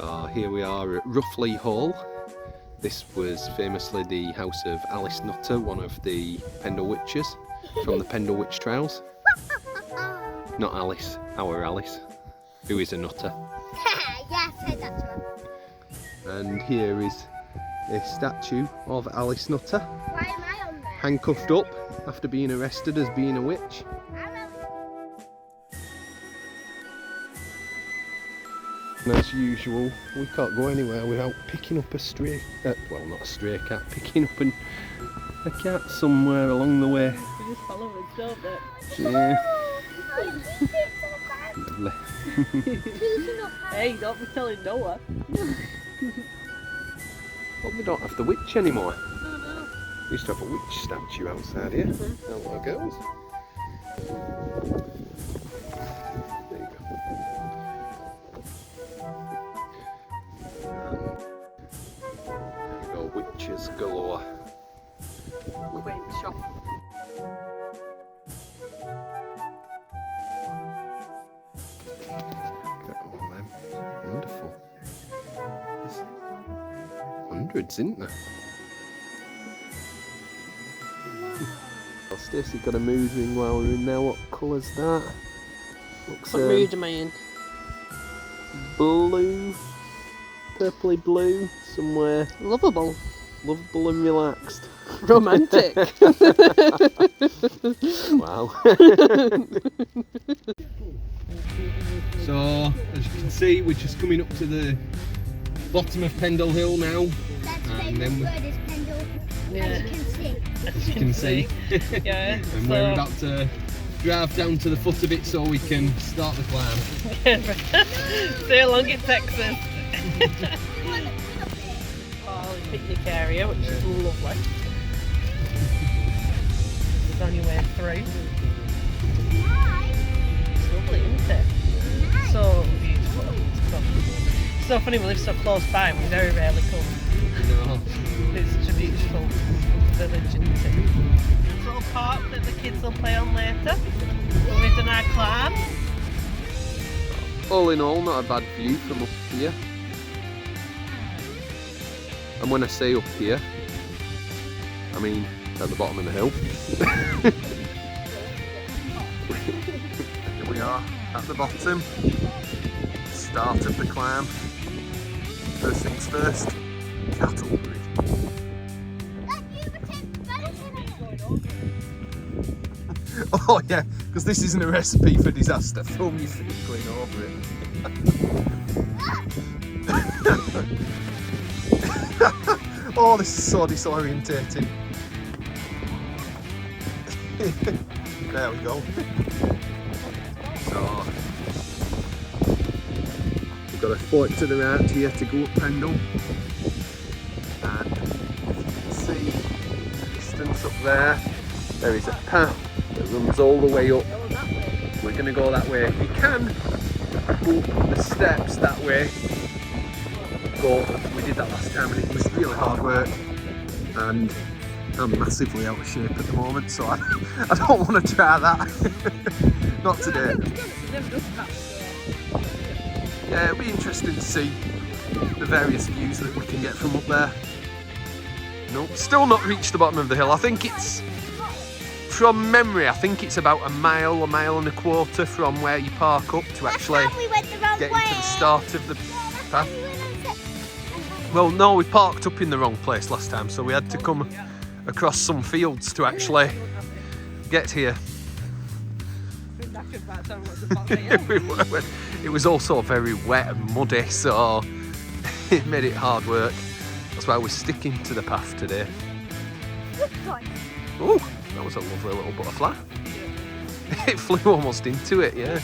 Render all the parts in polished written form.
So here we are at Roughly Hall. This was famously the house of Alice Nutter, one of the Pendle Witches from the Pendle Witch trials. Not Alice, our Alice, who is a nutter. Yes, that's right. And here is a statue of Alice Nutter, Why am I on there? handcuffed up after being arrested as being a witch. And as usual, we can't go anywhere without picking up a stray, well, not a stray cat, picking up a cat somewhere along the way. You just follow us, don't they? Yeah. Lovely. Hey, don't be telling Noah. Well, we don't have the witch anymore. No. We used to have a witch statue outside here. Hello, girls. There you go. Witches galore. Quaint shop. Wonderful. There's hundreds, isn't there? Well, Stacey got a mood ring while we were in there. What colour's that? Looks What mood am I in? blue, purpley blue, somewhere Lovable. lovable and relaxed. Romantic. Wow. So, as you can see, we're just coming up to the bottom of Pendle Hill now. That's And the then we- word is Pendle, Yeah. as you can see. As you can see. Yeah. And we're about to drive down to the foot of it so we can start the climb. See how long it takes us. Oh, the picnic area, which is lovely. It's on your way through. Nice. It's lovely, isn't it? So beautiful. It's so funny, we live so close by and we very rarely come. No. It's such a beautiful village, isn't it? This little park that the kids will play on later. When we've done our climb. All in all, not a bad view from up here. And when I say up here, I mean at the bottom of the hill. Here we are at the bottom. Start of the climb. First things first, cattle bridge. Oh yeah, because this isn't a recipe for disaster. Film your feet going over it. Oh, this is so disorientating. There we go. So, we've got a fork to the right here to go up Pendle. And if you can see the distance up there, there is a path that runs all the way up. We're going to go that way. You can go up the steps that way. But we did that last time and it was really hard work. And I'm massively out of shape at the moment, so I don't want to try that. Not today. Yeah, it'll be interesting to see the various views that we can get from up there. Nope, still not reached the bottom of the hill. I think it's, from memory, I think it's about a mile and a quarter from where you park up to actually We went the wrong get way. into the start of the path. Well, no, we parked up in the wrong place last time, so we had to come across some fields to actually get here. It was also very wet and muddy, so it made it hard work. That's why we're sticking to the path today. Oh, that was a lovely little butterfly. It flew almost into it, yeah.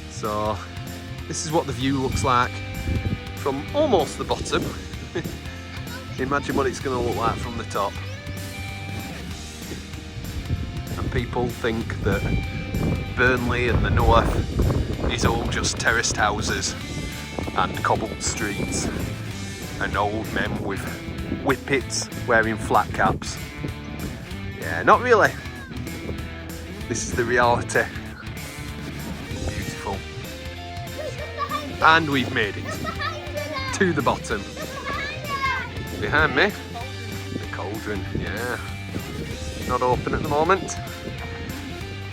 So, this is what the view looks like from almost the bottom. Imagine what it's going to look like from the top. And people think that Burnley and the north is all just terraced houses and cobbled streets and old men with whippets wearing flat caps. Yeah, not really. This is the reality. Beautiful. And we've made it to the bottom. Behind me, the cauldron, yeah. Not open at the moment.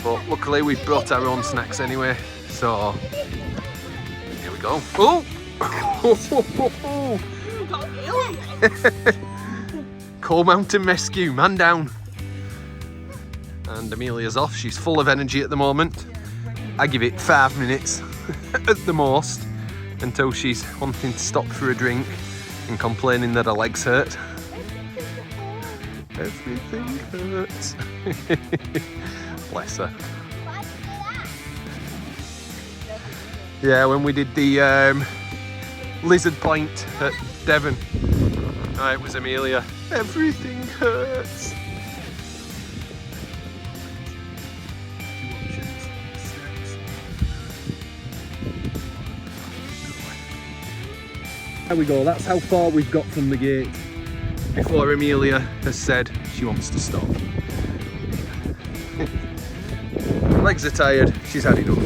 But luckily we've brought our own snacks anyway. So, here we go. Oh! Coal Mountain Rescue, man down. And Amelia's off, she's full of energy at the moment. I give it 5 minutes at the most until she's wanting to stop for a drink and complaining that her legs hurt. Everything hurts. Bless her. Yeah, when we did the lizard point at Devon, it was Amelia. Everything hurts. There we go, that's how far we've got from the gate before Amelia has said she wants to stop. Legs are tired, she's had enough.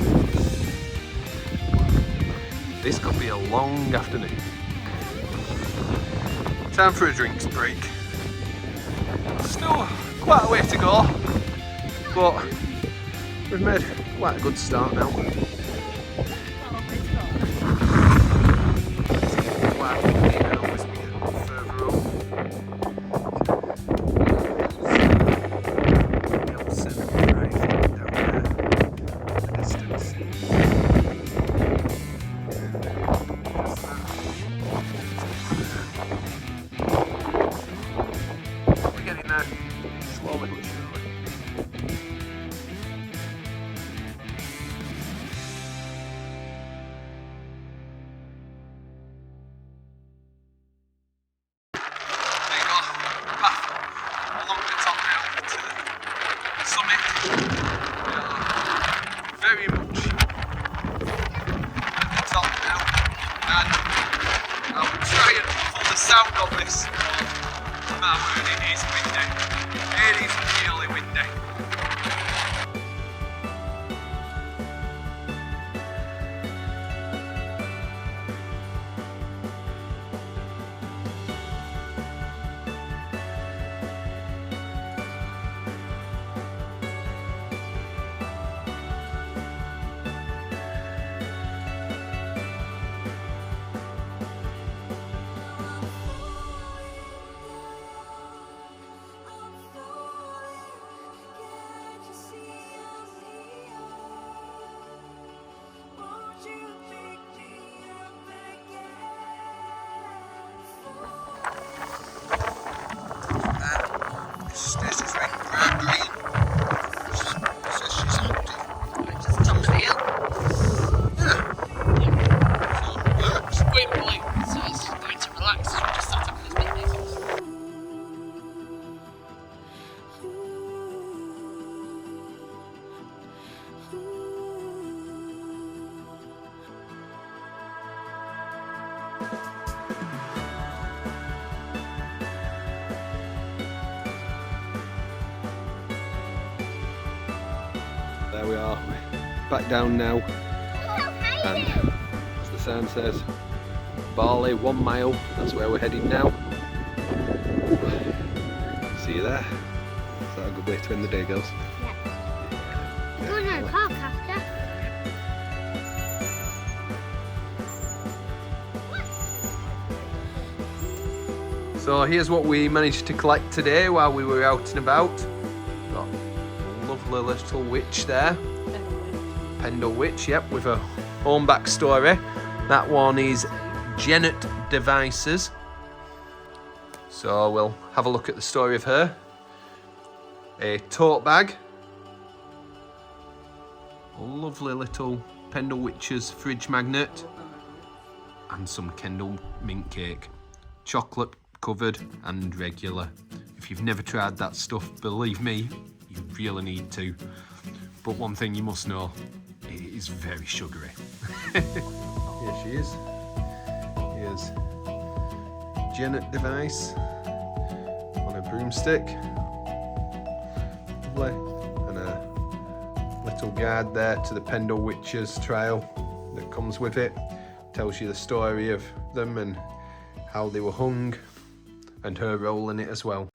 This could be a long afternoon. Time for a drinks break. Still quite a way to go, but we've made quite a good start now. Very much at the top now, and I'll try and pull the sound on this. My word, it is windy. It is really windy. There we are, back down now, and as the sign says, Barley 1 mile, that's where we're heading now. Ooh. See you there. Is that a good way to end the day, girls? Yeah. Go in the park after. So here's what we managed to collect today while we were out and about. Got a lovely little witch there. Pendle Witch, yep, with her own backstory. That one is Janet Devices. So we'll have a look at the story of her. A tote bag. A lovely little Pendle Witch's fridge magnet. And some Kendall mint cake. Chocolate covered and regular. If you've never tried that stuff, believe me, you really need to. But one thing you must know, it is very sugary. Here she is. Here's Janet Device on a broomstick. Lovely. And a little guide there to the Pendle Witch's trail that comes with it. tells you the story of them and how they were hung and her role in it as well.